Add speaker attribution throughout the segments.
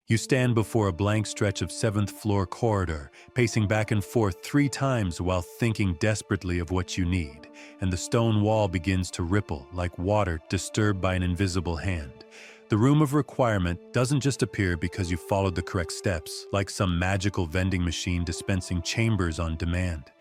Speaker 1: You stand before a blank stretch of seventh-floor corridor, pacing back and forth 3 times while thinking desperately of what you need, and the stone wall begins to ripple like water disturbed by an invisible hand. The room of requirement doesn't just appear because you followed the correct steps, like some magical vending machine dispensing chambers on demand.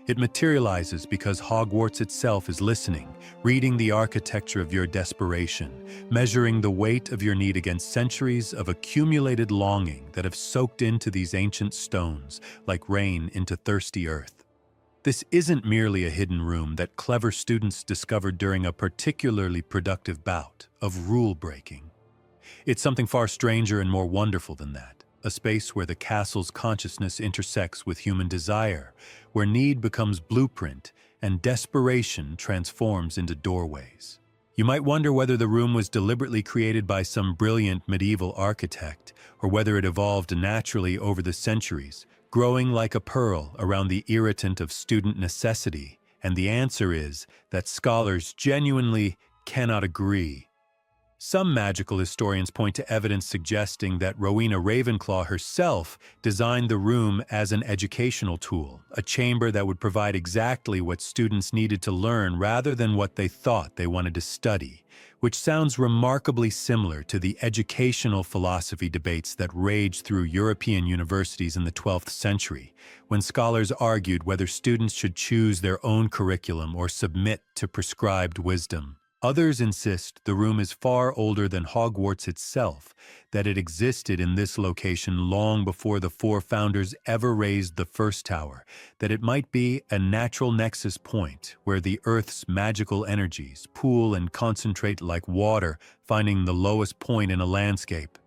Speaker 1: It materializes because Hogwarts itself is listening, reading the architecture of your desperation, measuring the weight of your need against centuries of accumulated longing that have soaked into these ancient stones like rain into thirsty earth. This isn't merely a hidden room that clever students discovered during a particularly productive bout of rule-breaking. It's something far stranger and more wonderful than that. A space where the castle's consciousness intersects with human desire, where need becomes blueprint and desperation transforms into doorways. You might wonder whether the room was deliberately created by some brilliant medieval architect, or whether it evolved naturally over the centuries, growing like a pearl around the irritant of student necessity. And the answer is that scholars genuinely cannot agree. Some magical historians point to evidence suggesting that Rowena Ravenclaw herself designed the room as an educational tool, a chamber that would provide exactly what students needed to learn rather than what they thought they wanted to study, which sounds remarkably similar to the educational philosophy debates that raged through European universities in the 12th century, when scholars argued whether students should choose their own curriculum or submit to prescribed wisdom. Others insist the room is far older than Hogwarts itself, that it existed in this location long before the 4 founders ever raised the first tower, that it might be a natural nexus point where the Earth's magical energies pool and concentrate like water, finding the lowest point in a landscape.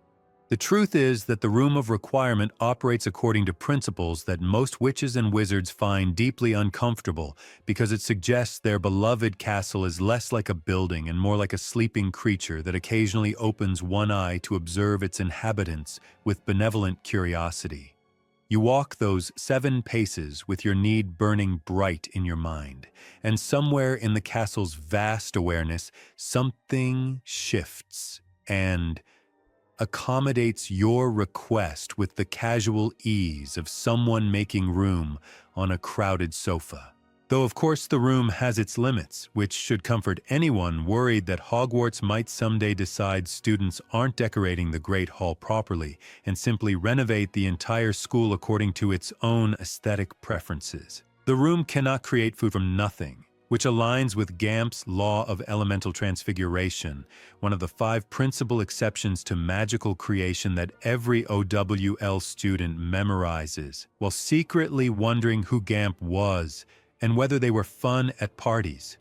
Speaker 1: The truth is that the Room of Requirement operates according to principles that most witches and wizards find deeply uncomfortable because it suggests their beloved castle is less like a building and more like a sleeping creature that occasionally opens one eye to observe its inhabitants with benevolent curiosity. You walk those 7 paces with your need burning bright in your mind, and somewhere in the castle's vast awareness, something shifts and accommodates your request with the casual ease of someone making room on a crowded sofa. Though of course the room has its limits, which should comfort anyone worried that Hogwarts might someday decide students aren't decorating the Great Hall properly and simply renovate the entire school according to its own aesthetic preferences. The room cannot create food from nothing, which aligns with Gamp's law of elemental transfiguration, one of the 5 principal exceptions to magical creation that every OWL student memorizes, while secretly wondering who Gamp was and whether they were fun at parties.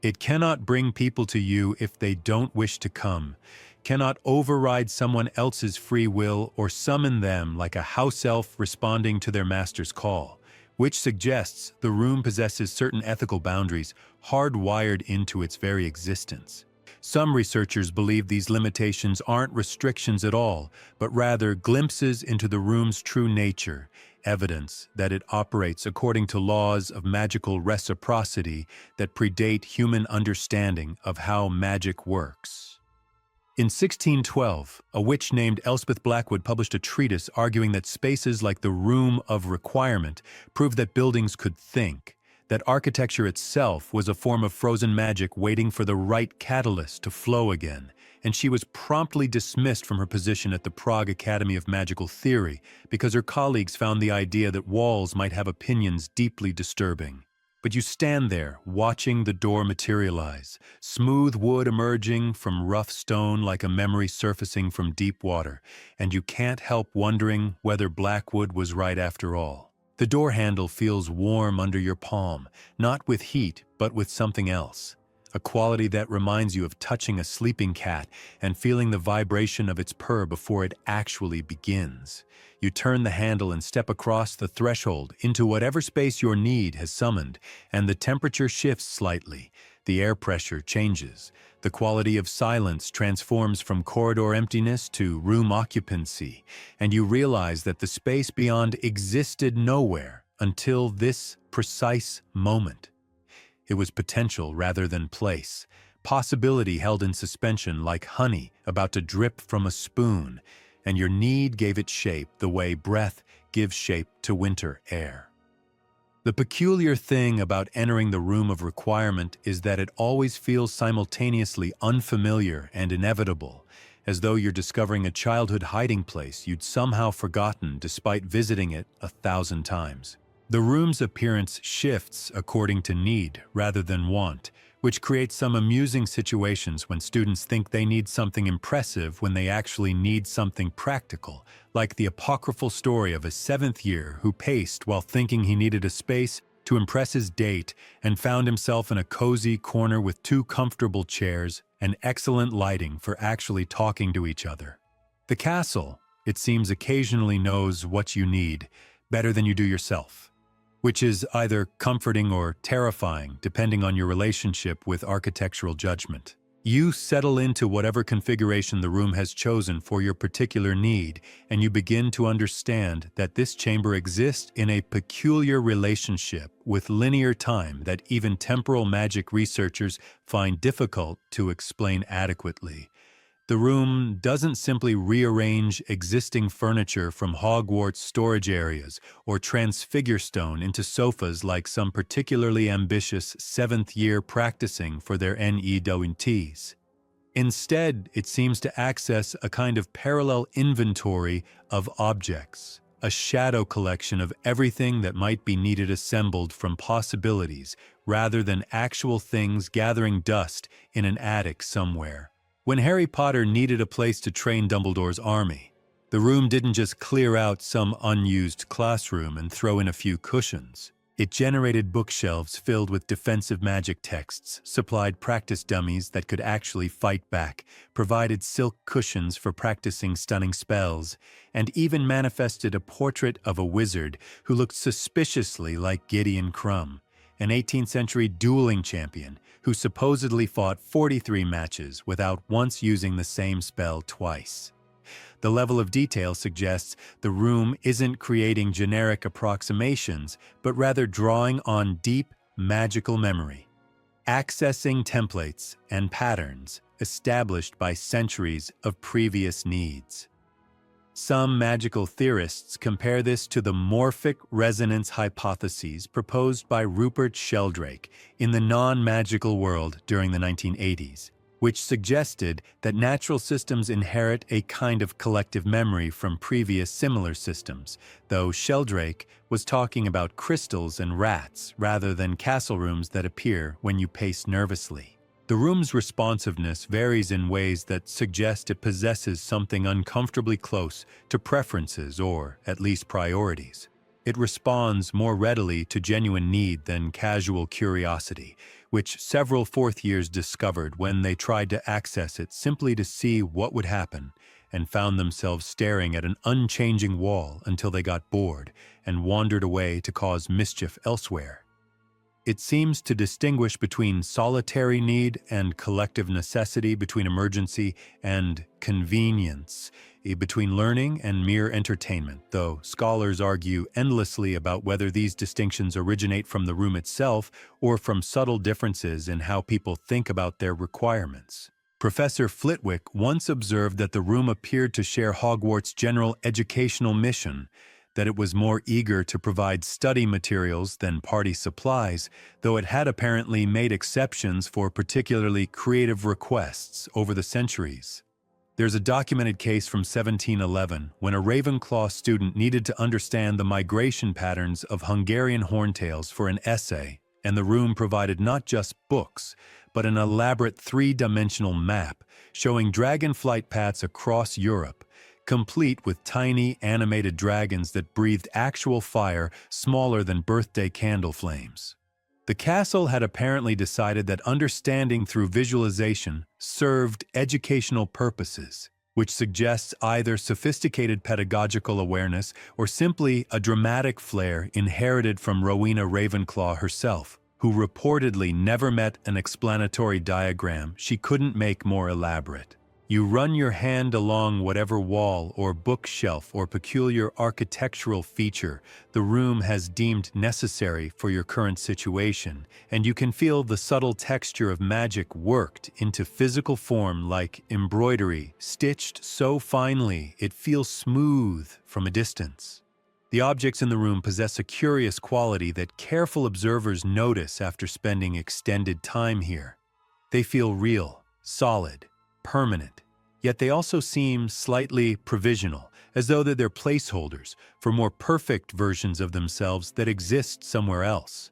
Speaker 1: It cannot bring people to you if they don't wish to come, cannot override someone else's free will or summon them like a house elf responding to their master's call, which suggests the room possesses certain ethical boundaries hardwired into its very existence. Some researchers believe these limitations aren't restrictions at all, but rather glimpses into the room's true nature, evidence that it operates according to laws of magical reciprocity that predate human understanding of how magic works. In 1612, a witch named Elspeth Blackwood published a treatise arguing that spaces like the Room of Requirement proved that buildings could think, that architecture itself was a form of frozen magic waiting for the right catalyst to flow again, and she was promptly dismissed from her position at the Prague Academy of Magical Theory because her colleagues found the idea that walls might have opinions deeply disturbing. But you stand there, watching the door materialize, smooth wood emerging from rough stone like a memory surfacing from deep water, and you can't help wondering whether Blackwood was right after all. The door handle feels warm under your palm, not with heat, but with something else. A quality that reminds you of touching a sleeping cat and feeling the vibration of its purr before it actually begins. You turn the handle and step across the threshold into whatever space your need has summoned, and the temperature shifts slightly. The air pressure changes. The quality of silence transforms from corridor emptiness to room occupancy, and you realize that the space beyond existed nowhere until this precise moment. It was potential rather than place, possibility held in suspension like honey about to drip from a spoon, and your need gave it shape the way breath gives shape to winter air. The peculiar thing about entering the room of requirement is that it always feels simultaneously unfamiliar and inevitable, as though you're discovering a childhood hiding place you'd somehow forgotten despite visiting it 1,000 times. The room's appearance shifts according to need rather than want, which creates some amusing situations when students think they need something impressive when they actually need something practical, like the apocryphal story of a 7th year who paced while thinking he needed a space to impress his date and found himself in a cozy corner with 2 comfortable chairs and excellent lighting for actually talking to each other. The castle, it seems, occasionally knows what you need better than you do yourself, which is either comforting or terrifying depending on your relationship with architectural judgment. You settle into whatever configuration the room has chosen for your particular need, and you begin to understand that this chamber exists in a peculiar relationship with linear time that even temporal magic researchers find difficult to explain adequately. The room doesn't simply rearrange existing furniture from Hogwarts storage areas or transfigure stone into sofas like some particularly ambitious 7th year practicing for their NEWTs. Instead, it seems to access a kind of parallel inventory of objects, a shadow collection of everything that might be needed assembled from possibilities rather than actual things gathering dust in an attic somewhere. When Harry Potter needed a place to train Dumbledore's army, the room didn't just clear out some unused classroom and throw in a few cushions. It generated bookshelves filled with defensive magic texts, supplied practice dummies that could actually fight back, provided silk cushions for practicing stunning spells, and even manifested a portrait of a wizard who looked suspiciously like Gideon Crumb, an 18th century dueling champion who supposedly fought 43 matches without once using the same spell twice. The level of detail suggests the room isn't creating generic approximations, but rather drawing on deep magical memory, accessing templates and patterns established by centuries of previous needs. Some magical theorists compare this to the morphic resonance hypotheses proposed by Rupert Sheldrake in the non-magical world during the 1980s, which suggested that natural systems inherit a kind of collective memory from previous similar systems, though Sheldrake was talking about crystals and rats rather than castle rooms that appear when you pace nervously. The room's responsiveness varies in ways that suggest it possesses something uncomfortably close to preferences or, at least, priorities. It responds more readily to genuine need than casual curiosity, which several 4th years discovered when they tried to access it simply to see what would happen, and found themselves staring at an unchanging wall until they got bored and wandered away to cause mischief elsewhere. It seems to distinguish between solitary need and collective necessity, between emergency and convenience, between learning and mere entertainment, though scholars argue endlessly about whether these distinctions originate from the room itself or from subtle differences in how people think about their requirements. Professor Flitwick once observed that the room appeared to share Hogwarts' general educational mission, that it was more eager to provide study materials than party supplies, though it had apparently made exceptions for particularly creative requests over the centuries. There's a documented case from 1711 when a Ravenclaw student needed to understand the migration patterns of Hungarian horntails for an essay, and the room provided not just books, but an elaborate 3-dimensional map showing dragon flight paths across Europe, complete with tiny animated dragons that breathed actual fire smaller than birthday candle flames. The castle had apparently decided that understanding through visualization served educational purposes, which suggests either sophisticated pedagogical awareness or simply a dramatic flair inherited from Rowena Ravenclaw herself, who reportedly never met an explanatory diagram she couldn't make more elaborate. You run your hand along whatever wall or bookshelf or peculiar architectural feature the room has deemed necessary for your current situation, and you can feel the subtle texture of magic worked into physical form like embroidery, stitched so finely it feels smooth from a distance. The objects in the room possess a curious quality that careful observers notice after spending extended time here. They feel real, solid, permanent, yet they also seem slightly provisional, as though they're placeholders for more perfect versions of themselves that exist somewhere else.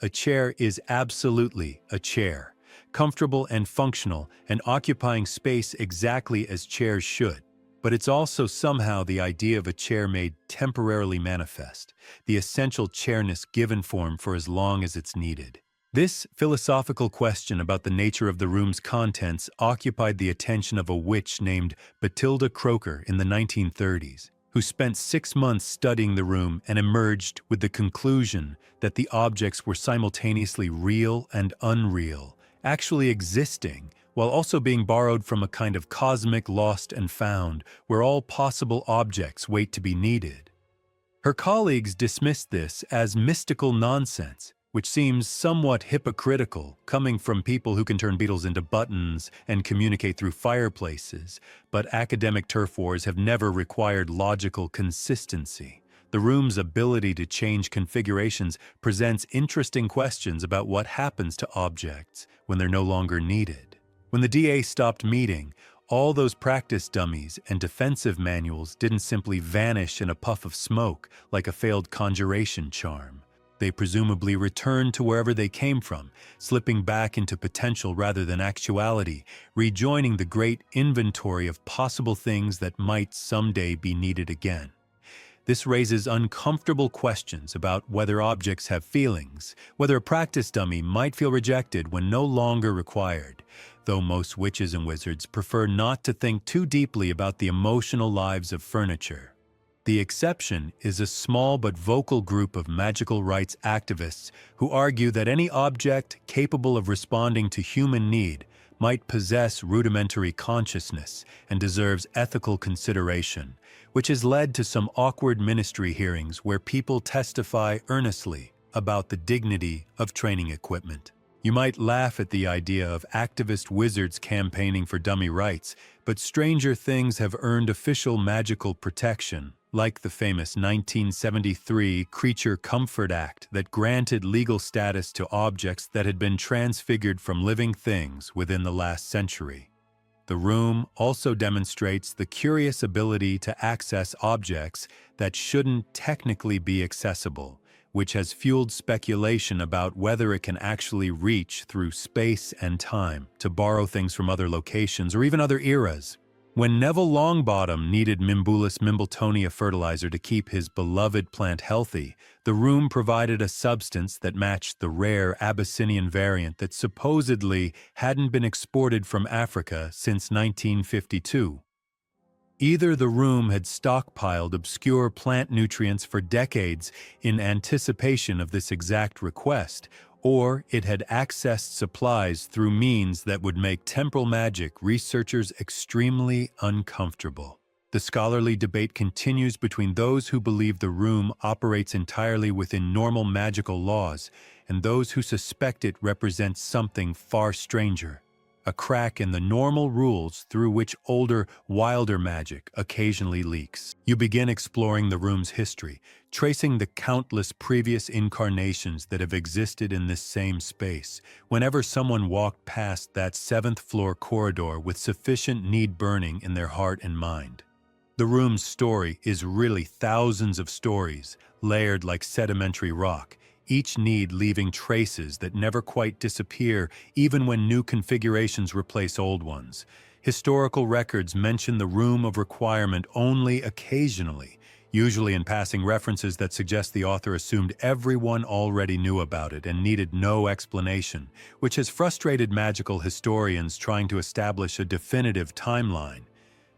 Speaker 1: A chair is absolutely a chair, comfortable and functional and occupying space exactly as chairs should. But it's also somehow the idea of a chair made temporarily manifest, the essential chairness given form for as long as it's needed. This philosophical question about the nature of the room's contents occupied the attention of a witch named Batilda Croker in the 1930s, who spent 6 months studying the room and emerged with the conclusion that the objects were simultaneously real and unreal, actually existing, while also being borrowed from a kind of cosmic lost and found, where all possible objects wait to be needed. Her colleagues dismissed this as mystical nonsense, which seems somewhat hypocritical coming from people who can turn beetles into buttons and communicate through fireplaces, but academic turf wars have never required logical consistency. The room's ability to change configurations presents interesting questions about what happens to objects when they're no longer needed. When the DA stopped meeting, all those practice dummies and defensive manuals didn't simply vanish in a puff of smoke like a failed conjuration charm. They presumably returned to wherever they came from, slipping back into potential rather than actuality, rejoining the great inventory of possible things that might someday be needed again. This raises uncomfortable questions about whether objects have feelings, whether a practice dummy might feel rejected when no longer required, though most witches and wizards prefer not to think too deeply about the emotional lives of furniture. The exception is a small but vocal group of magical rights activists who argue that any object capable of responding to human need might possess rudimentary consciousness and deserves ethical consideration, which has led to some awkward ministry hearings where people testify earnestly about the dignity of training equipment. You might laugh at the idea of activist wizards campaigning for dummy rights, but stranger things have earned official magical protection, like the famous 1973 Creature Comfort Act that granted legal status to objects that had been transfigured from living things within the last century. The room also demonstrates the curious ability to access objects that shouldn't technically be accessible, which has fueled speculation about whether it can actually reach through space and time to borrow things from other locations or even other eras. When Neville Longbottom needed Mimbulus Mimbletonia fertilizer to keep his beloved plant healthy, the room provided a substance that matched the rare Abyssinian variant that supposedly hadn't been exported from Africa since 1952. Either the room had stockpiled obscure plant nutrients for decades in anticipation of this exact request, or it had accessed supplies through means that would make temporal magic researchers extremely uncomfortable. The scholarly debate continues between those who believe the room operates entirely within normal magical laws and those who suspect it represents something far stranger, a crack in the normal rules through which older, wilder magic occasionally leaks. You begin exploring the room's history, tracing the countless previous incarnations that have existed in this same space. Whenever someone walked past that 7th-floor corridor with sufficient need burning in their heart and mind. The room's story is really thousands of stories, layered like sedimentary rock, each need leaving traces that never quite disappear even when new configurations replace old ones. Historical records mention the room of requirement only occasionally, usually in passing references that suggest the author assumed everyone already knew about it and needed no explanation, which has frustrated magical historians trying to establish a definitive timeline.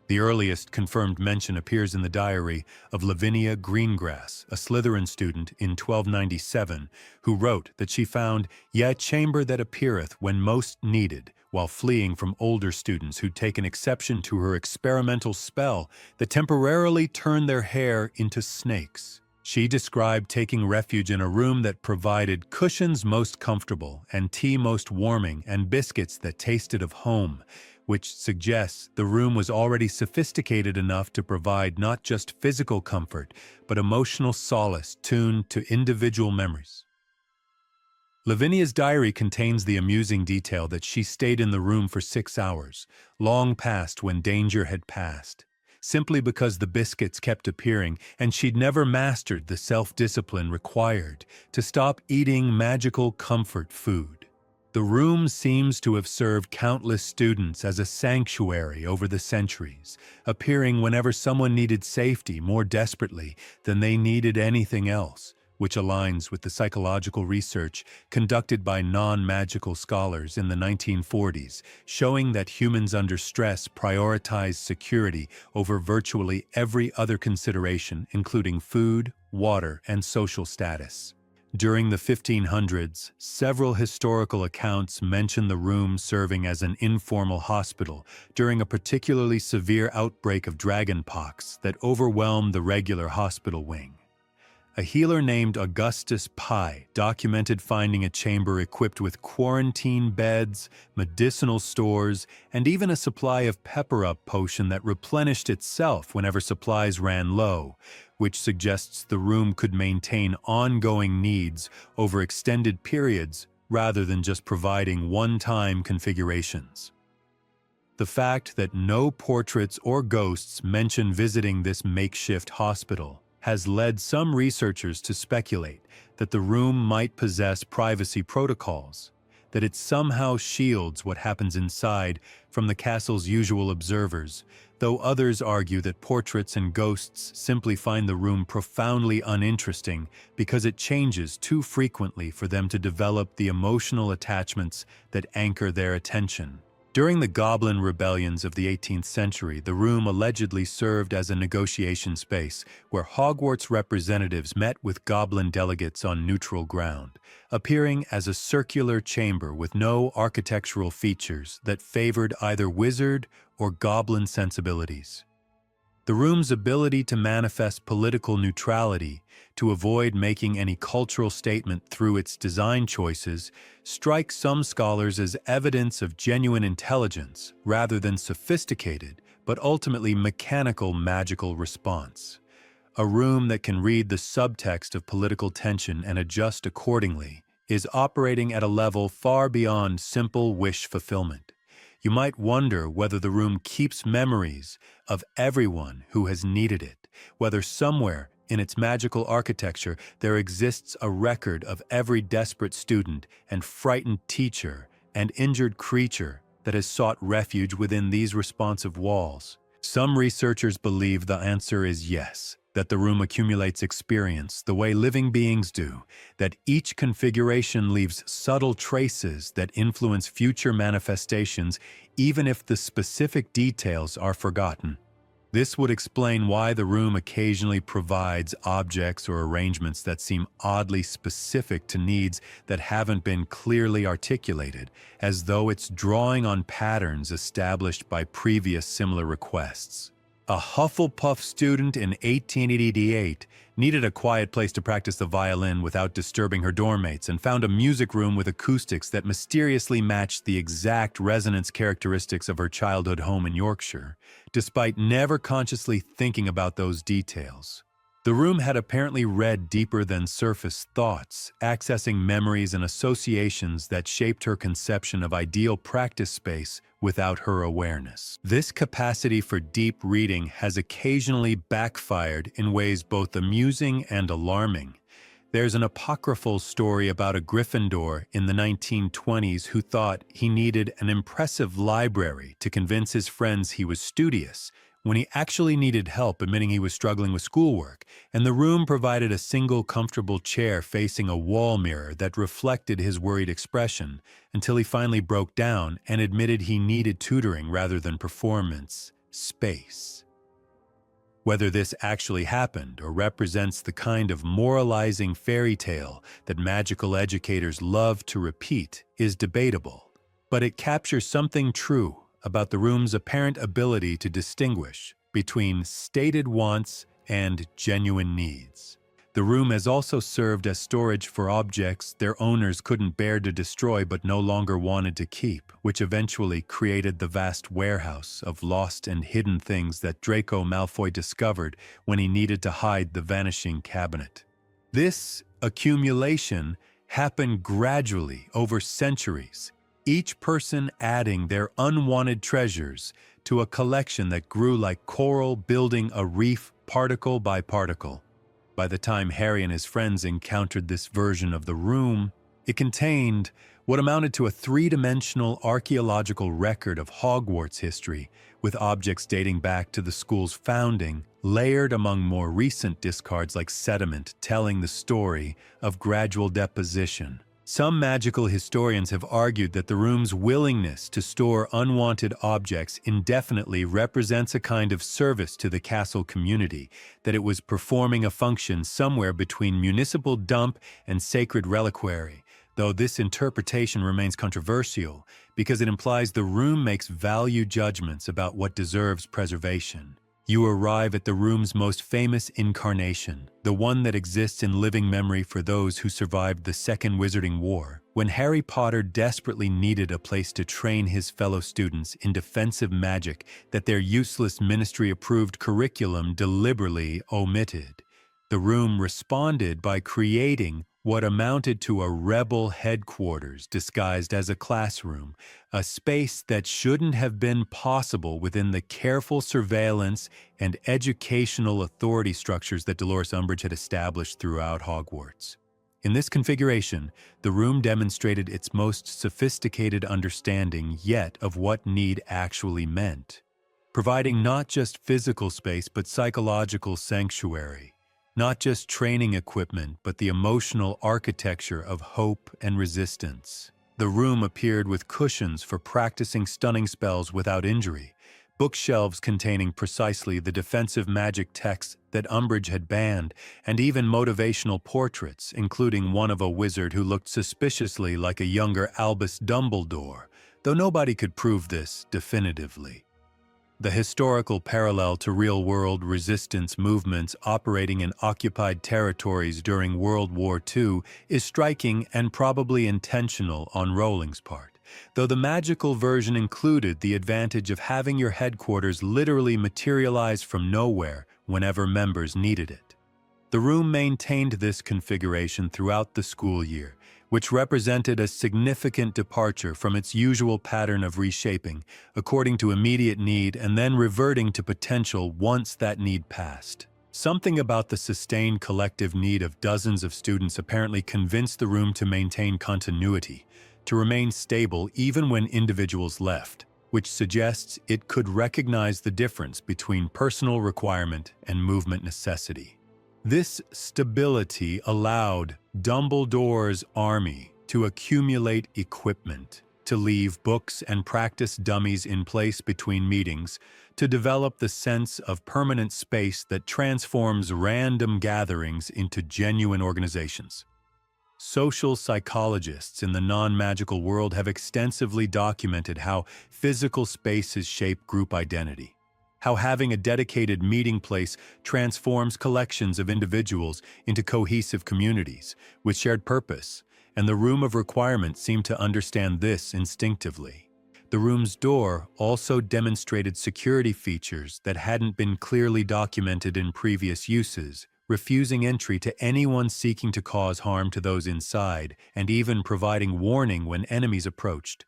Speaker 1: The earliest confirmed mention appears in the diary of Lavinia Greengrass, a Slytherin student in 1297, who wrote that she found, "Yea chamber that appeareth when most needed, while fleeing from older students who'd taken exception to her experimental spell that temporarily turned their hair into snakes. She described taking refuge in a room that provided cushions most comfortable and tea most warming and biscuits that tasted of home, which suggests the room was already sophisticated enough to provide not just physical comfort, but emotional solace tuned to individual memories. Lavinia's diary contains the amusing detail that she stayed in the room for 6 hours, long past when danger had passed, simply because the biscuits kept appearing and she'd never mastered the self-discipline required to stop eating magical comfort food. The room seems to have served countless students as a sanctuary over the centuries, appearing whenever someone needed safety more desperately than they needed anything else, which aligns with the psychological research conducted by non-magical scholars in the 1940s, showing that humans under stress prioritize security over virtually every other consideration, including food, water, and social status. During the 1500s, several historical accounts mention the room serving as an informal hospital during a particularly severe outbreak of dragonpox that overwhelmed the regular hospital wing. A healer named Augustus Pye documented finding a chamber equipped with quarantine beds, medicinal stores, and even a supply of pepper-up potion that replenished itself whenever supplies ran low, which suggests the room could maintain ongoing needs over extended periods rather than just providing one-time configurations. The fact that no portraits or ghosts mention visiting this makeshift hospital has led some researchers to speculate that the room might possess privacy protocols, that it somehow shields what happens inside from the castle's usual observers, though others argue that portraits and ghosts simply find the room profoundly uninteresting because it changes too frequently for them to develop the emotional attachments that anchor their attention. During the Goblin rebellions of the 18th century, the room allegedly served as a negotiation space where Hogwarts representatives met with Goblin delegates on neutral ground, appearing as a circular chamber with no architectural features that favored either wizard or Goblin sensibilities. The room's ability to manifest political neutrality, to avoid making any cultural statement through its design choices, strikes some scholars as evidence of genuine intelligence rather than sophisticated, but ultimately mechanical magical response. A room that can read the subtext of political tension and adjust accordingly is operating at a level far beyond simple wish fulfillment. You might wonder whether the room keeps memories of everyone who has needed it, whether somewhere in its magical architecture there exists a record of every desperate student and frightened teacher and injured creature that has sought refuge within these responsive walls. Some researchers believe the answer is yes, that the room accumulates experience the way living beings do, that each configuration leaves subtle traces that influence future manifestations even if the specific details are forgotten. This would explain why the room occasionally provides objects or arrangements that seem oddly specific to needs that haven't been clearly articulated, as though it's drawing on patterns established by previous similar requests. A Hufflepuff student in 1888 needed a quiet place to practice the violin without disturbing her dorm mates and found a music room with acoustics that mysteriously matched the exact resonance characteristics of her childhood home in Yorkshire, despite never consciously thinking about those details. The room had apparently read deeper than surface thoughts, accessing memories and associations that shaped her conception of ideal practice space without her awareness. This capacity for deep reading has occasionally backfired in ways both amusing and alarming. There's an apocryphal story about a Gryffindor in the 1920s who thought he needed an impressive library to convince his friends he was studious, when he actually needed help admitting he was struggling with schoolwork, and the room provided a single comfortable chair facing a wall mirror that reflected his worried expression, until he finally broke down and admitted he needed tutoring rather than performance space. Whether this actually happened or represents the kind of moralizing fairy tale that magical educators love to repeat is debatable. but it captures something true about the room's apparent ability to distinguish between stated wants and genuine needs. The room has also served as storage for objects their owners couldn't bear to destroy but no longer wanted to keep, which eventually created the vast warehouse of lost and hidden things that Draco Malfoy discovered when he needed to hide the vanishing cabinet. This accumulation happened gradually over centuries, each person adding their unwanted treasures to a collection that grew like coral building a reef particle by particle. By the time Harry and his friends encountered this version of the room, it contained what amounted to a three-dimensional archaeological record of Hogwarts history, with objects dating back to the school's founding, layered among more recent discards like sediment telling the story of gradual deposition. Some magical historians have argued that the room's willingness to store unwanted objects indefinitely represents a kind of service to the castle community, that it was performing a function somewhere between municipal dump and sacred reliquary, though this interpretation remains controversial because it implies the room makes value judgments about what deserves preservation. You arrive at the room's most famous incarnation, the one that exists in living memory for those who survived the Second Wizarding War, when Harry Potter desperately needed a place to train his fellow students in defensive magic that their useless ministry-approved curriculum deliberately omitted. The room responded by creating what amounted to a rebel headquarters disguised as a classroom, a space that shouldn't have been possible within the careful surveillance and educational authority structures that Dolores Umbridge had established throughout Hogwarts. In this configuration, the room demonstrated its most sophisticated understanding yet of what need actually meant, providing not just physical space but psychological sanctuary. Not just training equipment, but the emotional architecture of hope and resistance. The room appeared with cushions for practicing stunning spells without injury, bookshelves containing precisely the defensive magic texts that Umbridge had banned, and even motivational portraits, including one of a wizard who looked suspiciously like a younger Albus Dumbledore, though nobody could prove this definitively. The historical parallel to real-world resistance movements operating in occupied territories during World War II is striking and probably intentional on Rowling's part, though the magical version included the advantage of having your headquarters literally materialize from nowhere whenever members needed it. The room maintained this configuration throughout the school year, which represented a significant departure from its usual pattern of reshaping, according to immediate need and then reverting to potential once that need passed. Something about the sustained collective need of dozens of students apparently convinced the room to maintain continuity, to remain stable even when individuals left, which suggests it could recognize the difference between personal requirement and movement necessity. This stability allowed Dumbledore's army to accumulate equipment, to leave books and practice dummies in place between meetings, to develop the sense of permanent space that transforms random gatherings into genuine organizations. Social psychologists in the non-magical world have extensively documented how physical spaces shape group identity, how having a dedicated meeting place transforms collections of individuals into cohesive communities with shared purpose, and the Room of Requirement seemed to understand this instinctively. The room's door also demonstrated security features that hadn't been clearly documented in previous uses, refusing entry to anyone seeking to cause harm to those inside, and even providing warning when enemies approached.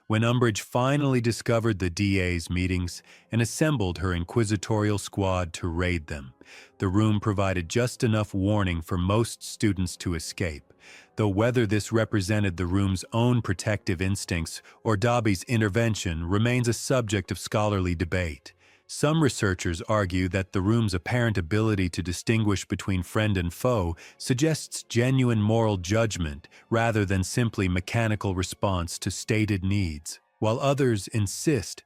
Speaker 1: When Umbridge finally discovered the DA's meetings and assembled her inquisitorial squad to raid them, the room provided just enough warning for most students to escape, though whether this represented the room's own protective instincts or Dobby's intervention remains a subject of scholarly debate. Some researchers argue that the room's apparent ability to distinguish between friend and foe suggests genuine moral judgment rather than simply mechanical response to stated needs, while others insist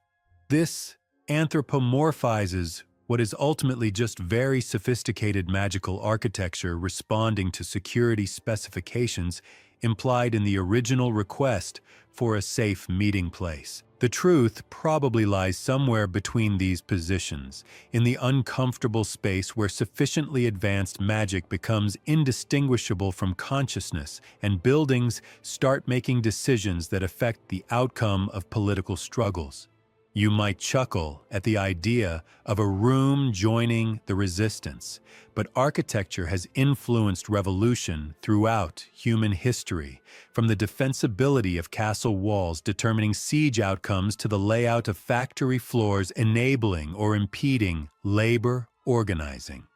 Speaker 1: this anthropomorphizes what is ultimately just very sophisticated magical architecture responding to security specifications implied in the original request for a safe meeting place. The truth probably lies somewhere between these positions, in the uncomfortable space where sufficiently advanced magic becomes indistinguishable from consciousness and buildings start making decisions that affect the outcome of political struggles. You might chuckle at the idea of a room joining the resistance, but architecture has influenced revolution throughout human history, from the defensibility of castle walls determining siege outcomes to the layout of factory floors enabling or impeding labor organizing.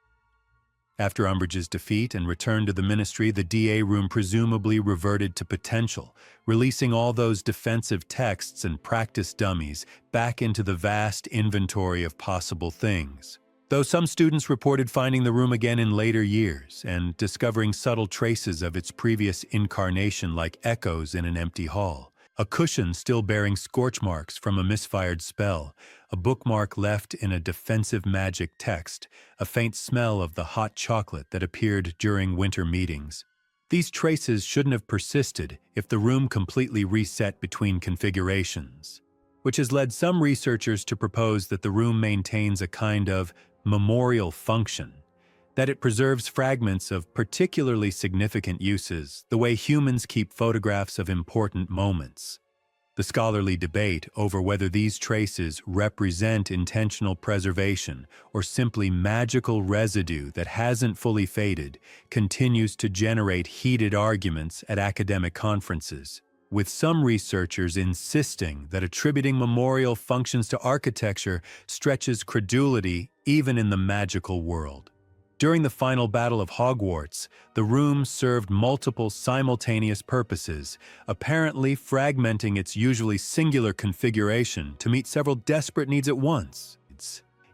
Speaker 1: After Umbridge's defeat and return to the Ministry, the DA room presumably reverted to potential, releasing all those defensive texts and practice dummies back into the vast inventory of possible things. Though some students reported finding the room again in later years and discovering subtle traces of its previous incarnation like echoes in an empty hall. A cushion still bearing scorch marks from a misfired spell, a bookmark left in a defensive magic text, a faint smell of the hot chocolate that appeared during winter meetings. These traces shouldn't have persisted if the room completely reset between configurations, which has led some researchers to propose that the room maintains a kind of memorial function, that it preserves fragments of particularly significant uses, the way humans keep photographs of important moments. The scholarly debate over whether these traces represent intentional preservation or simply magical residue that hasn't fully faded continues to generate heated arguments at academic conferences, with some researchers insisting that attributing memorial functions to architecture stretches credulity even in the magical world. During the final battle of Hogwarts, the room served multiple simultaneous purposes, apparently fragmenting its usually singular configuration to meet several desperate needs at once.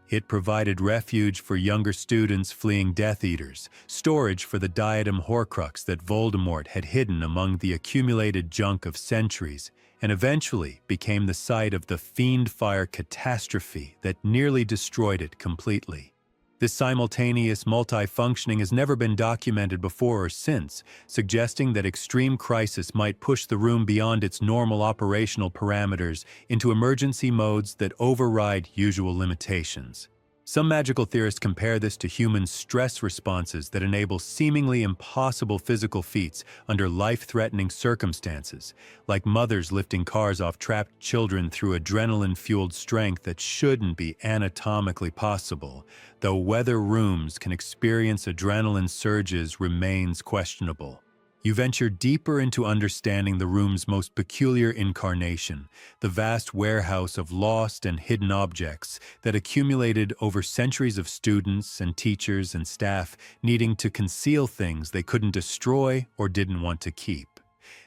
Speaker 1: It provided refuge for younger students fleeing Death Eaters, storage for the diadem Horcrux that Voldemort had hidden among the accumulated junk of centuries, and eventually became the site of the Fiendfire catastrophe that nearly destroyed it completely. This simultaneous multifunctioning has never been documented before or since, suggesting that extreme crisis might push the room beyond its normal operational parameters into emergency modes that override usual limitations. Some magical theorists compare this to human stress responses that enable seemingly impossible physical feats under life-threatening circumstances, like mothers lifting cars off trapped children through adrenaline-fueled strength that shouldn't be anatomically possible, though whether rooms can experience adrenaline surges remains questionable. You venture deeper into understanding the room's most peculiar incarnation, the vast warehouse of lost and hidden objects that accumulated over centuries of students and teachers and staff needing to conceal things they couldn't destroy or didn't want to keep.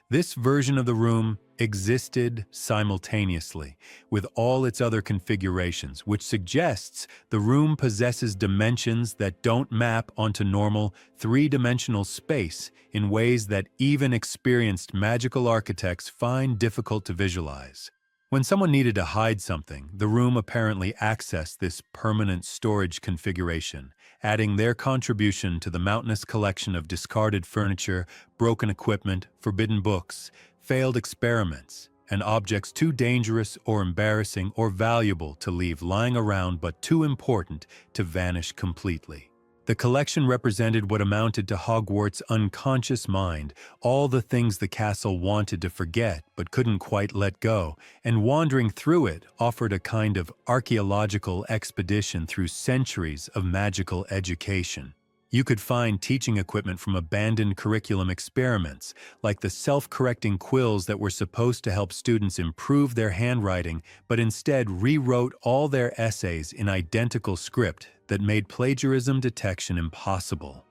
Speaker 1: This version of the room existed simultaneously with all its other configurations, which suggests the room possesses dimensions that don't map onto normal three-dimensional space in ways that even experienced magical architects find difficult to visualize. When someone needed to hide something, the room apparently accessed this permanent storage configuration, adding their contribution to the mountainous collection of discarded furniture, broken equipment, forbidden books, failed experiments, and objects too dangerous or embarrassing or valuable to leave lying around but too important to vanish completely. The collection represented what amounted to Hogwarts' unconscious mind, all the things the castle wanted to forget but couldn't quite let go, and wandering through it offered a kind of archaeological expedition through centuries of magical education. You could find teaching equipment from abandoned curriculum experiments, like the self-correcting quills that were supposed to help students improve their handwriting, but instead rewrote all their essays in identical script that made plagiarism detection impossible.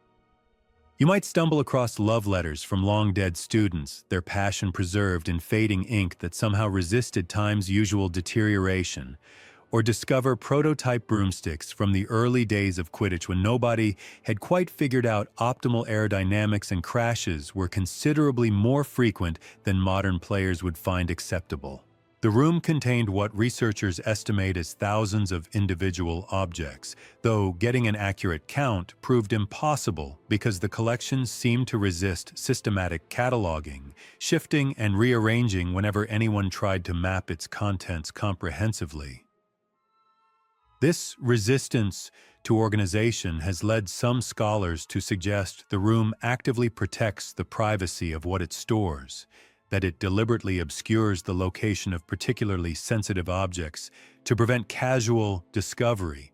Speaker 1: You might stumble across love letters from long-dead students, their passion preserved in fading ink that somehow resisted time's usual deterioration, or discover prototype broomsticks from the early days of Quidditch when nobody had quite figured out optimal aerodynamics and crashes were considerably more frequent than modern players would find acceptable. The room contained what researchers estimate as thousands of individual objects, though getting an accurate count proved impossible because the collection seemed to resist systematic cataloging, shifting and rearranging whenever anyone tried to map its contents comprehensively. This resistance to organization has led some scholars to suggest the room actively protects the privacy of what it stores, that it deliberately obscures the location of particularly sensitive objects to prevent casual discovery.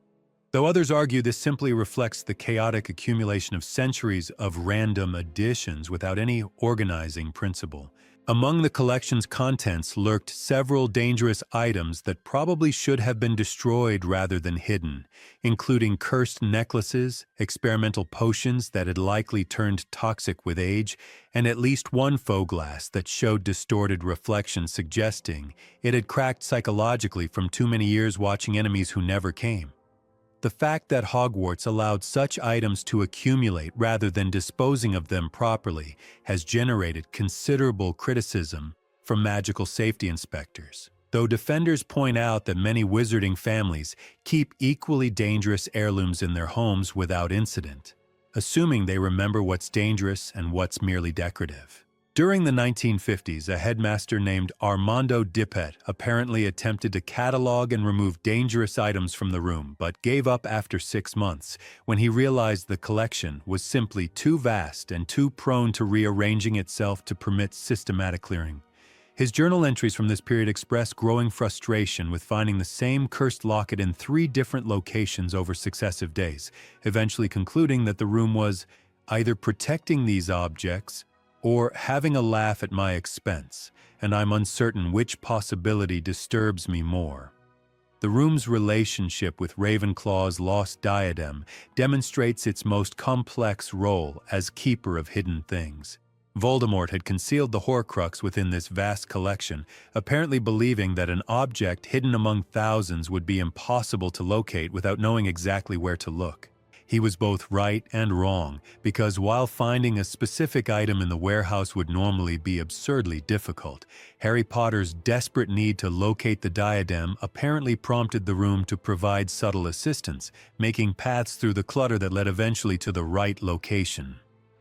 Speaker 1: Though others argue this simply reflects the chaotic accumulation of centuries of random additions without any organizing principle. Among the collection's contents lurked several dangerous items that probably should have been destroyed rather than hidden, including cursed necklaces, experimental potions that had likely turned toxic with age, and at least one faux glass that showed distorted reflections suggesting it had cracked psychologically from too many years watching enemies who never came. The fact that Hogwarts allowed such items to accumulate rather than disposing of them properly has generated considerable criticism from magical safety inspectors, though defenders point out that many wizarding families keep equally dangerous heirlooms in their homes without incident, assuming they remember what's dangerous and what's merely decorative. During the 1950s, a headmaster named Armando Dippet apparently attempted to catalog and remove dangerous items from the room, but gave up after 6 months when he realized the collection was simply too vast and too prone to rearranging itself to permit systematic clearing. His journal entries from this period express growing frustration with finding the same cursed locket in 3 different locations over successive days, eventually concluding that the room was either protecting these objects or having a laugh at my expense, and I'm uncertain which possibility disturbs me more. The room's relationship with Ravenclaw's lost diadem demonstrates its most complex role as keeper of hidden things. Voldemort had concealed the Horcrux within this vast collection, apparently believing that an object hidden among thousands would be impossible to locate without knowing exactly where to look. He was both right and wrong, because while finding a specific item in the warehouse would normally be absurdly difficult, Harry Potter's desperate need to locate the diadem apparently prompted the room to provide subtle assistance, making paths through the clutter that led eventually to the right location.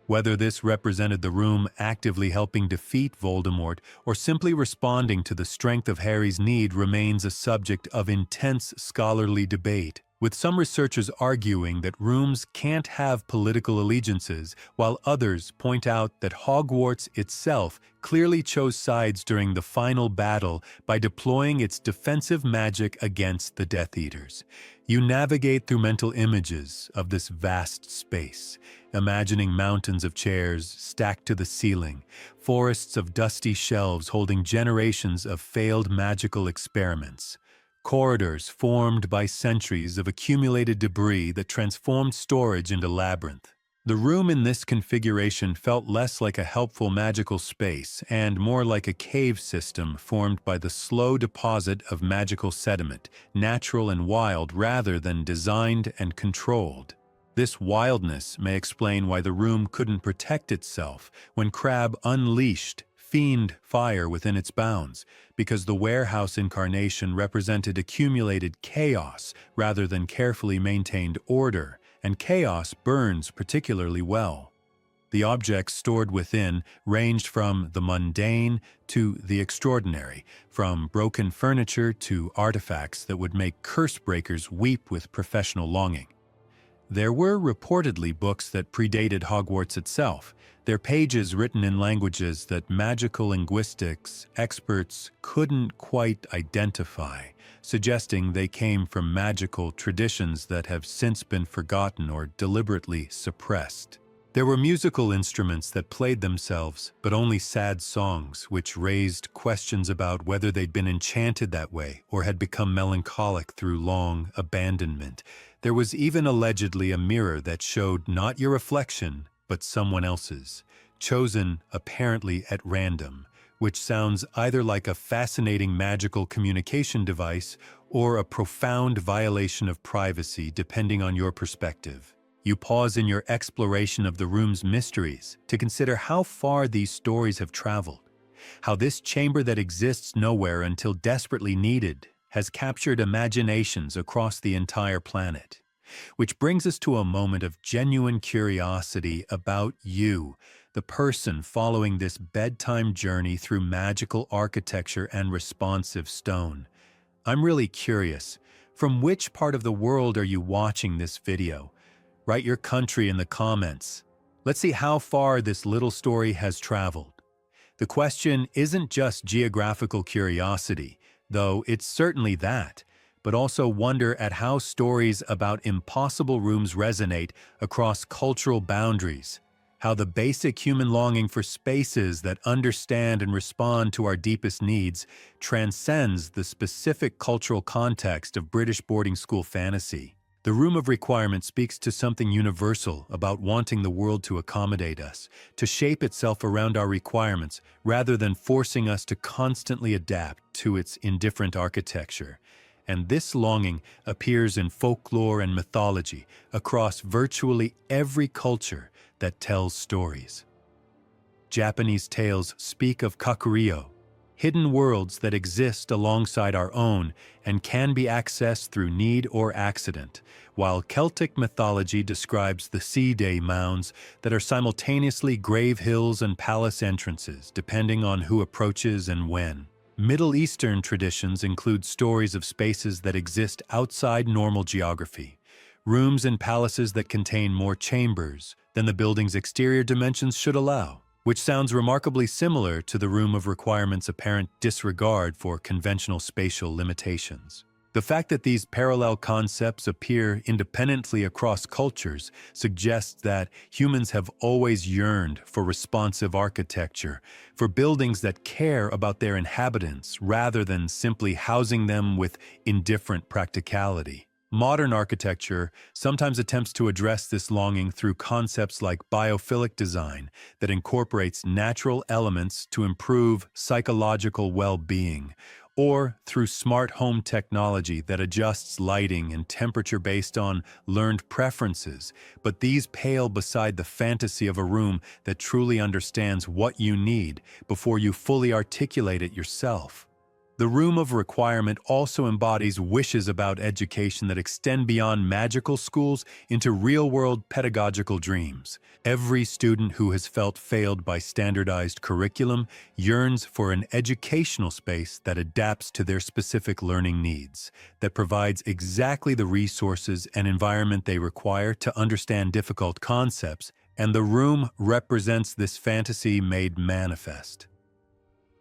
Speaker 1: Whether this represented the room actively helping defeat Voldemort or simply responding to the strength of Harry's need remains a subject of intense scholarly debate, with some researchers arguing that rooms can't have political allegiances, while others point out that Hogwarts itself clearly chose sides during the final battle by deploying its defensive magic against the Death Eaters. You navigate through mental images of this vast space, imagining mountains of chairs stacked to the ceiling, forests of dusty shelves holding generations of failed magical experiments, corridors formed by centuries of accumulated debris that transformed storage into labyrinth. The room in this configuration felt less like a helpful magical space and more like a cave system formed by the slow deposit of magical sediment, natural and wild rather than designed and controlled. This wildness may explain why the room couldn't protect itself when Crabbe unleashed fiend fire within its bounds, because the warehouse incarnation represented accumulated chaos rather than carefully maintained order, and chaos burns particularly well. The objects stored within ranged from the mundane to the extraordinary, from broken furniture to artifacts that would make curse breakers weep with professional longing. There were reportedly books that predated Hogwarts itself, their pages written in languages that magical linguistics experts couldn't quite identify, suggesting they came from magical traditions that have since been forgotten or deliberately suppressed. There were musical instruments that played themselves, but only sad songs, which raised questions about whether they'd been enchanted that way or had become melancholic through long abandonment. There was even allegedly a mirror that showed not your reflection, but someone else's, chosen apparently at random, which sounds either like a fascinating magical communication device or a profound violation of privacy depending on your perspective. You pause in your exploration of the room's mysteries to consider how far these stories have traveled. How this chamber that exists nowhere until desperately needed has captured imaginations across the entire planet. Which brings us to a moment of genuine curiosity about you, the person following this bedtime journey through magical architecture and responsive stone. I'm really curious, from which part of the world are you watching this video? Write your country in the comments. Let's see how far this little story has traveled. The question isn't just geographical curiosity, though it's certainly that, but also wonder at how stories about impossible rooms resonate across cultural boundaries, how the basic human longing for spaces that understand and respond to our deepest needs transcends the specific cultural context of British boarding school fantasy. The Room of Requirement speaks to something universal about wanting the world to accommodate us, to shape itself around our requirements, rather than forcing us to constantly adapt to its indifferent architecture. And this longing appears in folklore and mythology across virtually every culture that tells stories. Japanese tales speak of kakuryō, hidden worlds that exist alongside our own and can be accessed through need or accident, while Celtic mythology describes the sea day mounds that are simultaneously grave hills and palace entrances, depending on who approaches and when. Middle Eastern traditions include stories of spaces that exist outside normal geography, rooms and palaces that contain more chambers than the building's exterior dimensions should allow, which sounds remarkably similar to the Room of Requirement's apparent disregard for conventional spatial limitations. The fact that these parallel concepts appear independently across cultures suggests that humans have always yearned for responsive architecture, for buildings that care about their inhabitants rather than simply housing them with indifferent practicality. Modern architecture sometimes attempts to address this longing through concepts like biophilic design that incorporates natural elements to improve psychological well-being, or through smart home technology that adjusts lighting and temperature based on learned preferences, but these pale beside the fantasy of a room that truly understands what you need before you fully articulate it yourself. The Room of Requirement also embodies wishes about education that extend beyond magical schools into real-world pedagogical dreams. Every student who has felt failed by standardized curriculum yearns for an educational space that adapts to their specific learning needs, that provides exactly the resources and environment they require to understand difficult concepts, and the room represents this fantasy made manifest.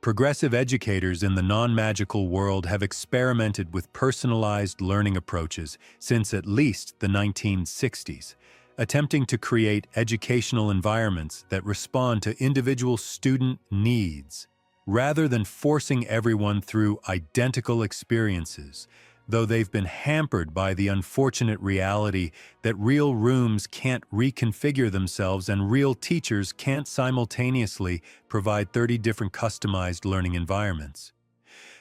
Speaker 1: Progressive educators in the non-magical world have experimented with personalized learning approaches since at least the 1960s, attempting to create educational environments that respond to individual student needs, rather than forcing everyone through identical experiences, though they've been hampered by the unfortunate reality that real rooms can't reconfigure themselves and real teachers can't simultaneously provide 30 different customized learning environments.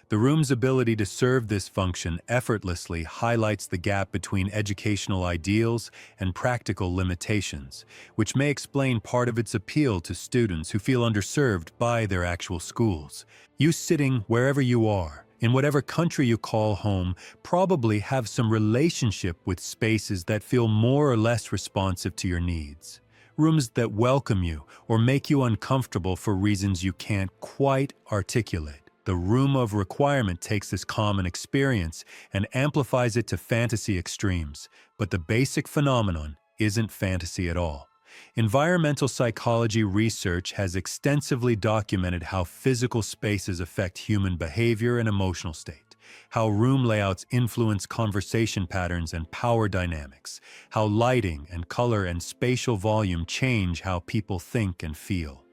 Speaker 1: The room's ability to serve this function effortlessly highlights the gap between educational ideals and practical limitations, which may explain part of its appeal to students who feel underserved by their actual schools. You sitting wherever you are, in whatever country you call home, probably have some relationship with spaces that feel more or less responsive to your needs. Rooms that welcome you or make you uncomfortable for reasons you can't quite articulate. The Room of Requirement takes this common experience and amplifies it to fantasy extremes, but the basic phenomenon isn't fantasy at all. Environmental psychology research has extensively documented how physical spaces affect human behavior and emotional state, how room layouts influence conversation patterns and power dynamics, how lighting and color and spatial volume change how people think and feel.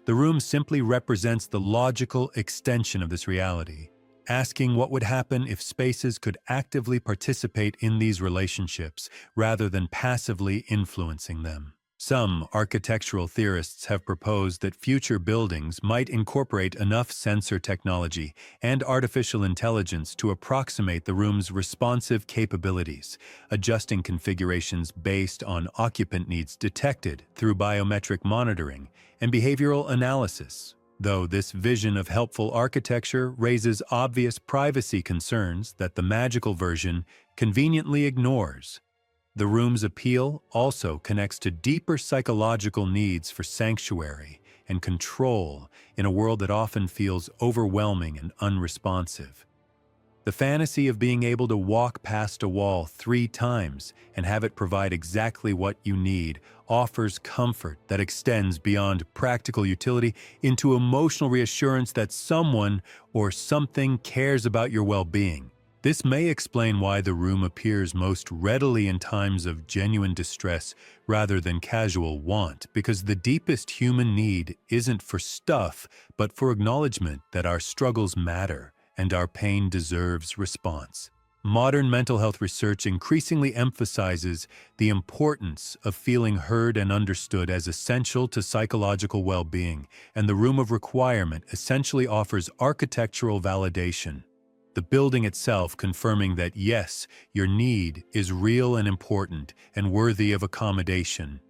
Speaker 1: The room simply represents the logical extension of this reality, asking what would happen if spaces could actively participate in these relationships rather than passively influencing them. Some architectural theorists have proposed that future buildings might incorporate enough sensor technology and artificial intelligence to approximate the room's responsive capabilities, adjusting configurations based on occupant needs detected through biometric monitoring and behavioral analysis. though this vision of helpful architecture raises obvious privacy concerns that the magical version conveniently ignores. The room's appeal also connects to deeper psychological needs for sanctuary and control in a world that often feels overwhelming and unresponsive. The fantasy of being able to walk past a wall 3 times and have it provide exactly what you need offers comfort that extends beyond practical utility into emotional reassurance that someone or something cares about your well-being. This may explain why the room appears most readily in times of genuine distress rather than casual want, because the deepest human need isn't for stuff, but for acknowledgement that our struggles matter and our pain deserves response. Modern mental health research increasingly emphasizes the importance of feeling heard and understood as essential to psychological well-being, and the room of requirement essentially offers architectural validation. The building itself confirming that yes, your need is real and important and worthy of accommodation.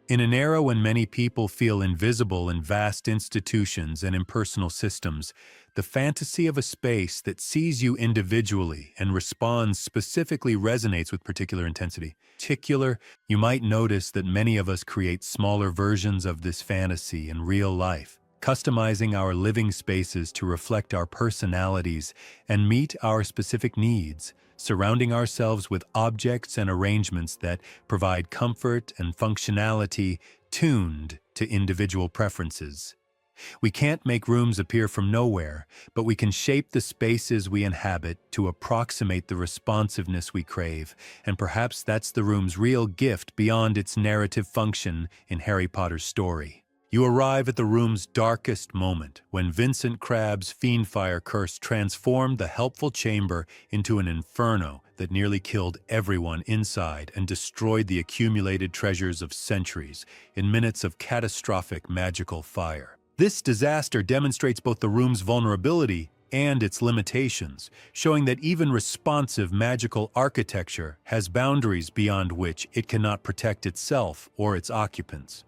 Speaker 1: In an era when many people feel invisible in vast institutions and impersonal systems, the fantasy of a space that sees you individually and responds specifically resonates with particular intensity. You might notice that many of us create smaller versions of this fantasy in real life, customizing our living spaces to reflect our personalities and meet our specific needs, surrounding ourselves with objects and arrangements that provide comfort and functionality tuned to individual preferences. We can't make rooms appear from nowhere, but we can shape the spaces we inhabit to approximate the responsiveness we crave, and perhaps that's the room's real gift beyond its narrative function in Harry Potter's story. You arrive at the room's darkest moment, when Vincent Crabbe's Fiendfire curse transformed the helpful chamber into an inferno that nearly killed everyone inside and destroyed the accumulated treasures of centuries in minutes of catastrophic magical fire. This disaster demonstrates both the room's vulnerability and its limitations, showing that even responsive magical architecture has boundaries beyond which it cannot protect itself or its occupants.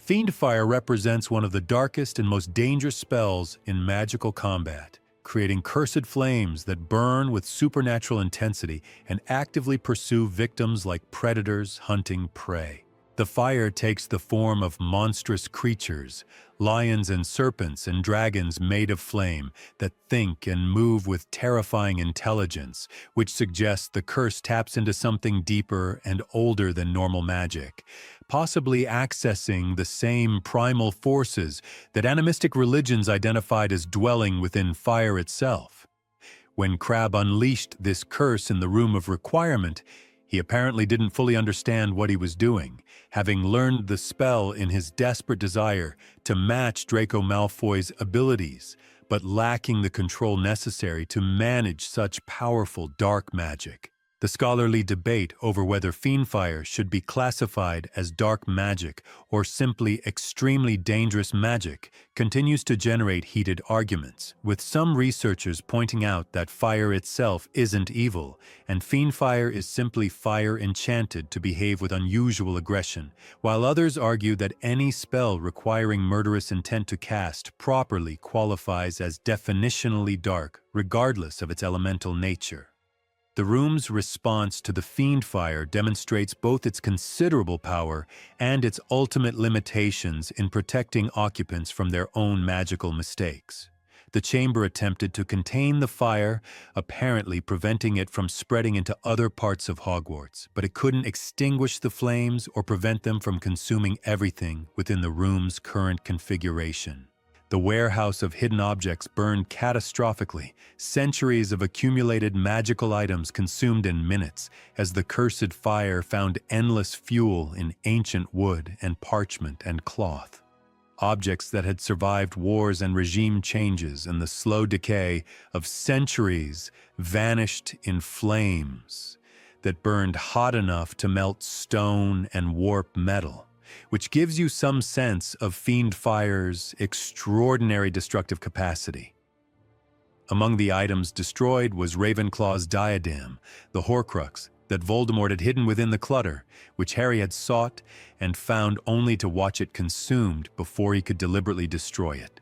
Speaker 1: Fiendfire represents one of the darkest and most dangerous spells in magical combat, creating cursed flames that burn with supernatural intensity and actively pursue victims like predators hunting prey. The fire takes the form of monstrous creatures, lions and serpents and dragons made of flame, that think and move with terrifying intelligence, which suggests the curse taps into something deeper and older than normal magic, possibly accessing the same primal forces that animistic religions identified as dwelling within fire itself. When Crabbe unleashed this curse in the Room of Requirement, he apparently didn't fully understand what he was doing, having learned the spell in his desperate desire to match Draco Malfoy's abilities, but lacking the control necessary to manage such powerful dark magic. The scholarly debate over whether Fiendfire should be classified as dark magic or simply extremely dangerous magic continues to generate heated arguments, with some researchers pointing out that fire itself isn't evil, and Fiendfire is simply fire enchanted to behave with unusual aggression, while others argue that any spell requiring murderous intent to cast properly qualifies as definitionally dark, regardless of its elemental nature. The room's response to the Fiendfire demonstrates both its considerable power and its ultimate limitations in protecting occupants from their own magical mistakes. The chamber attempted to contain the fire, apparently preventing it from spreading into other parts of Hogwarts, but it couldn't extinguish the flames or prevent them from consuming everything within the room's current configuration. The warehouse of hidden objects burned catastrophically, centuries of accumulated magical items consumed in minutes, as the cursed fire found endless fuel in ancient wood and parchment and cloth. Objects that had survived wars and regime changes and the slow decay of centuries vanished in flames that burned hot enough to melt stone and warp metal, which gives you some sense of Fiendfire's extraordinary destructive capacity. Among the items destroyed was Ravenclaw's diadem, the Horcrux that Voldemort had hidden within the clutter, which Harry had sought and found only to watch it consumed before he could deliberately destroy it.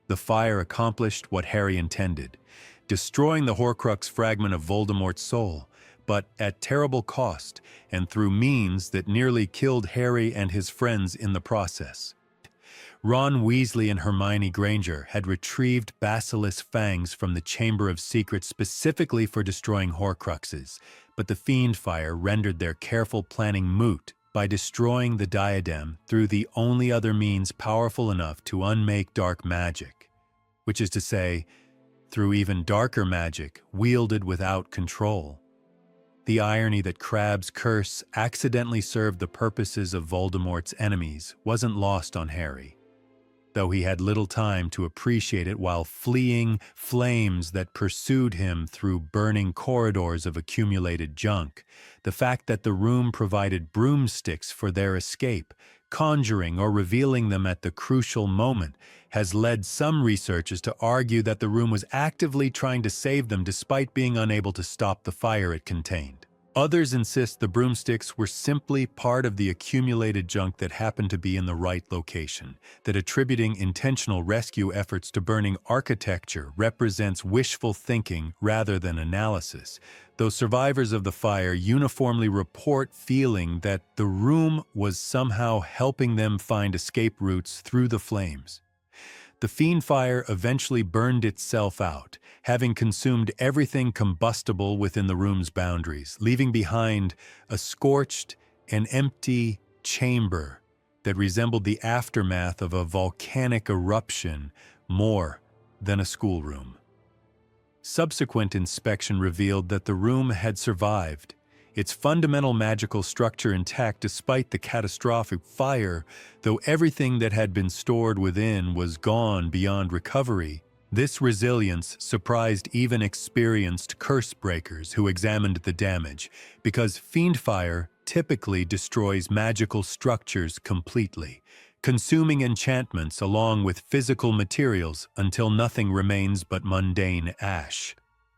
Speaker 1: The fire accomplished what Harry intended, destroying the Horcrux fragment of Voldemort's soul, but at terrible cost and through means that nearly killed Harry and his friends in the process. Ron Weasley and Hermione Granger had retrieved Basilisk fangs from the Chamber of Secrets specifically for destroying Horcruxes, but the fiend fire rendered their careful planning moot by destroying the diadem through the only other means powerful enough to unmake dark magic, which is to say, through even darker magic wielded without control. The irony that Crabbe's curse accidentally served the purposes of Voldemort's enemies wasn't lost on Harry, though he had little time to appreciate it while fleeing flames that pursued him through burning corridors of accumulated junk. The fact that the room provided broomsticks for their escape, conjuring or revealing them at the crucial moment, has led some researchers to argue that the room was actively trying to save them despite being unable to stop the fire it contained. Others insist the broomsticks were simply part of the accumulated junk that happened to be in the right location, that attributing intentional rescue efforts to burning architecture represents wishful thinking rather than analysis, though survivors of the fire uniformly report feeling that the room was somehow helping them find escape routes through the flames. The fiend fire eventually burned itself out, having consumed everything combustible within the room's boundaries, leaving behind a scorched and empty chamber that resembled the aftermath of a volcanic eruption more than a schoolroom. Subsequent inspection revealed that the room had survived, its fundamental magical structure intact despite the catastrophic fire, though everything that had been stored within was gone beyond recovery. This resilience surprised even experienced curse breakers who examined the damage, because fiend fire typically destroys magical structures completely, consuming enchantments along with physical materials until nothing remains but mundane ash.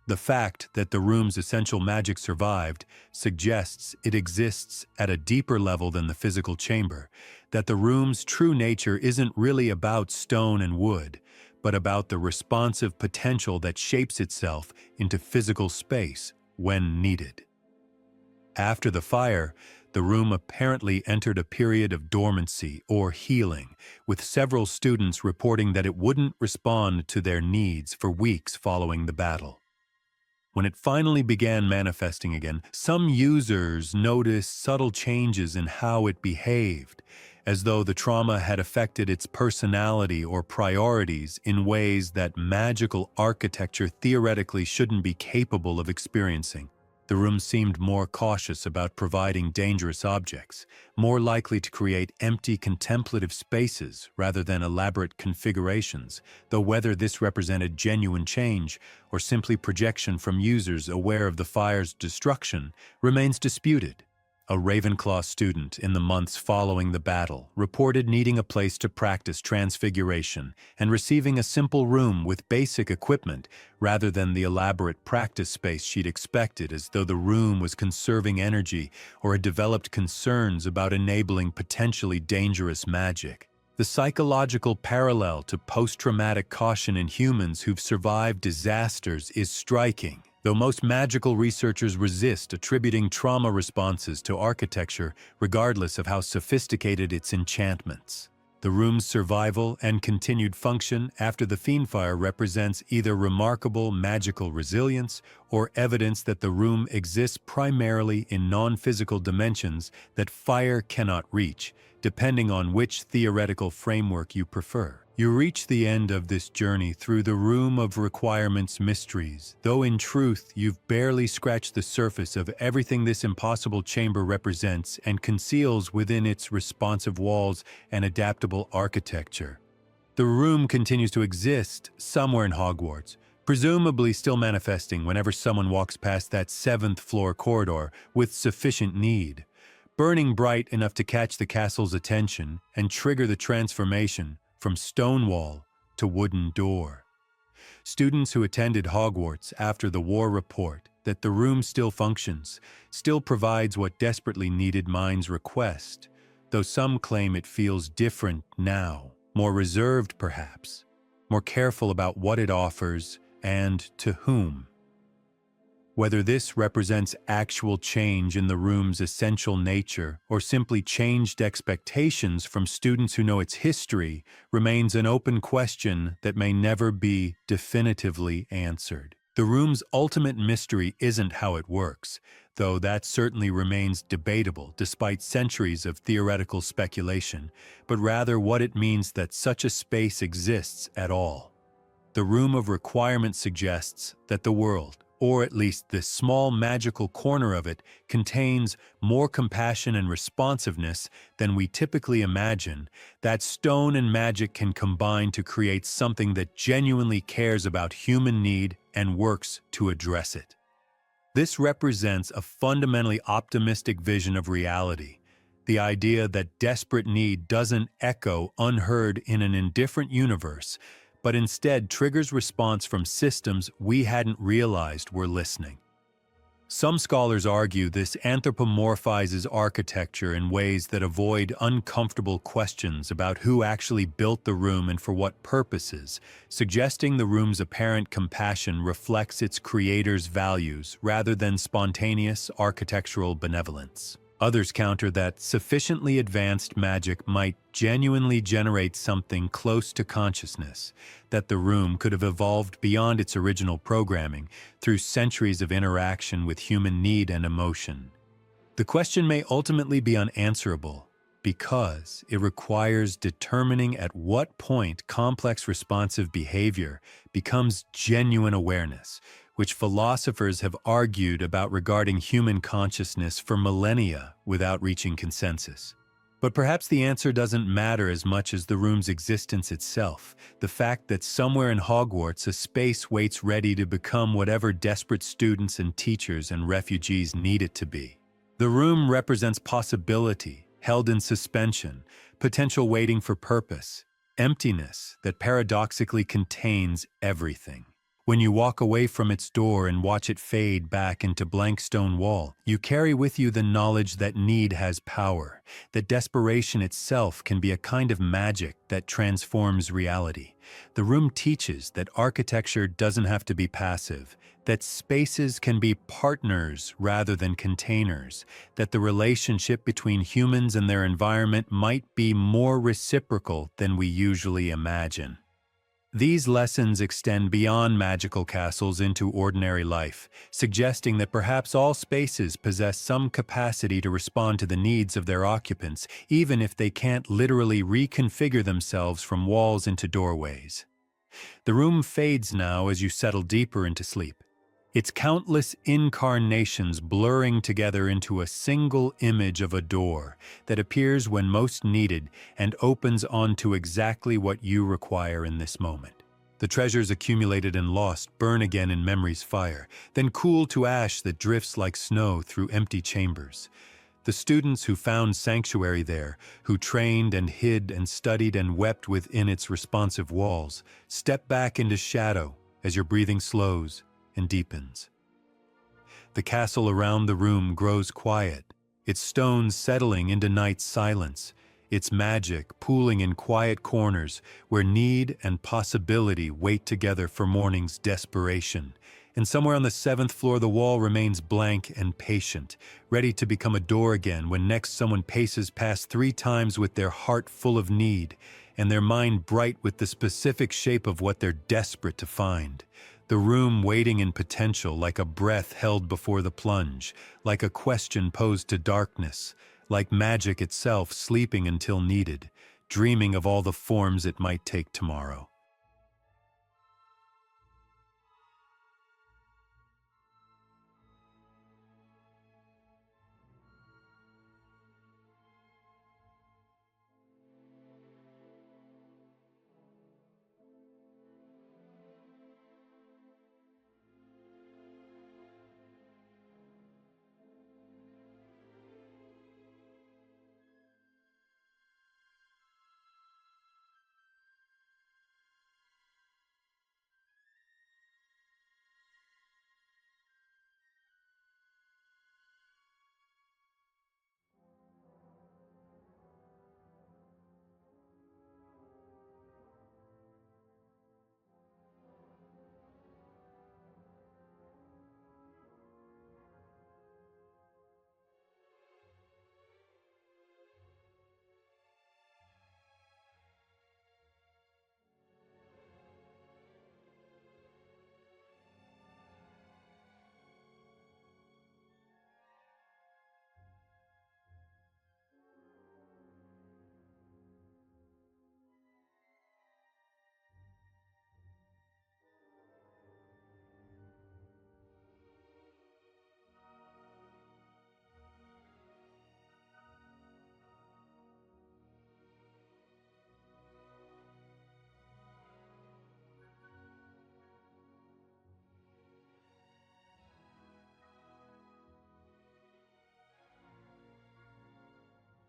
Speaker 1: The fact that the room's essential magic survived suggests it exists at a deeper level than the physical chamber, that the room's true nature isn't really about stone and wood, but about the responsive potential that shapes itself into physical space when needed. After the fire, the room apparently entered a period of dormancy or healing, with several students reporting that it wouldn't respond to their needs for weeks following the battle. When it finally began manifesting again, some users noticed subtle changes in how it behaved, as though the trauma had affected its personality or priorities in ways that magical architecture theoretically shouldn't be capable of experiencing. The room seemed more cautious about providing dangerous objects, more likely to create empty contemplative spaces rather than elaborate configurations, though whether this represented genuine change or simply projection from users aware of the fire's destruction remains disputed. A Ravenclaw student in the months following the battle reported needing a place to practice transfiguration and receiving a simple room with basic equipment rather than the elaborate practice space she'd expected, as though the room was conserving energy or had developed concerns about enabling potentially dangerous magic. The psychological parallel to post-traumatic caution in humans who've survived disasters is striking, though most magical researchers resist attributing trauma responses to architecture regardless of how sophisticated its enchantments. The room's survival and continued function after the fiend fire represents either remarkable magical resilience or evidence that the room exists primarily in non-physical dimensions that fire cannot reach, depending on which theoretical framework you prefer. You reach the end of this journey through the Room of Requirements mysteries, though in truth you've barely scratched the surface of everything this impossible chamber represents and conceals within its responsive walls and adaptable architecture. The room continues to exist somewhere in Hogwarts, presumably still manifesting whenever someone walks past that 7th floor corridor with sufficient need, burning bright enough to catch the castle's attention and trigger the transformation from stone wall to wooden door. Students who attended Hogwarts after the war report that the room still functions, still provides what desperately needed minds request, though some claim it feels different now, more reserved perhaps. more careful about what it offers and to whom. Whether this represents actual change in the room's essential nature or simply changed expectations from students who know its history remains an open question that may never be definitively answered. The room's ultimate mystery isn't how it works, though that certainly remains debatable despite centuries of theoretical speculation, but rather what it means that such a space exists at all. The Room of Requirement suggests that the world, or at least this small magical corner of it, contains more compassion and responsiveness than we typically imagine, that stone and magic can combine to create something that genuinely cares about human need and works to address it. This represents a fundamentally optimistic vision of reality, the idea that desperate need doesn't echo unheard in an indifferent universe, but instead triggers response from systems we hadn't realized were listening. Some scholars argue this anthropomorphizes architecture in ways that avoid uncomfortable questions about who actually built the room and for what purposes, suggesting the room's apparent compassion reflects its creator's values rather than spontaneous architectural benevolence. Others counter that sufficiently advanced magic might genuinely generate something close to consciousness, that the room could have evolved beyond its original programming through centuries of interaction with human need and emotion. The question may ultimately be unanswerable because it requires determining at what point complex responsive behavior becomes genuine awareness, which philosophers have argued about regarding human consciousness for millennia without reaching consensus. But perhaps the answer doesn't matter as much as the room's existence itself, the fact that somewhere in Hogwarts a space waits ready to become whatever desperate students and teachers and refugees need it to be. The room represents possibility, held in suspension, potential waiting for purpose, emptiness that paradoxically contains everything. When you walk away from its door and watch it fade back into blank stone wall, you carry with you the knowledge that need has power, that desperation itself can be a kind of magic that transforms reality. The room teaches that architecture doesn't have to be passive, that spaces can be partners rather than containers, that the relationship between humans and their environment might be more reciprocal than we usually imagine. These lessons extend beyond magical castles into ordinary life, suggesting that perhaps all spaces possess some capacity to respond to the needs of their occupants, even if they can't literally reconfigure themselves from walls into doorways. The room fades now as you settle deeper into sleep, its countless incarnations blurring together into a single image of a door that appears when most needed and opens onto exactly what you require in this moment. The treasures accumulated and lost burn again in memory's fire, then cool to ash that drifts like snow through empty chambers. The students who found sanctuary there, who trained and hid and studied and wept within its responsive walls, step back into shadow as your breathing slows and deepens. The castle around the room grows quiet, its stones settling into night's silence, its magic pooling in quiet corners where need and possibility wait together for morning's desperation. And somewhere on the 7th floor the wall remains blank and patient, ready to become a door again when next someone paces past 3 times with their heart full of need and their mind bright with the specific shape of what they're desperate to find. The room waiting in potential like a breath held before the plunge, like a question posed to darkness, like magic itself sleeping until needed, dreaming of all the forms it might take tomorrow.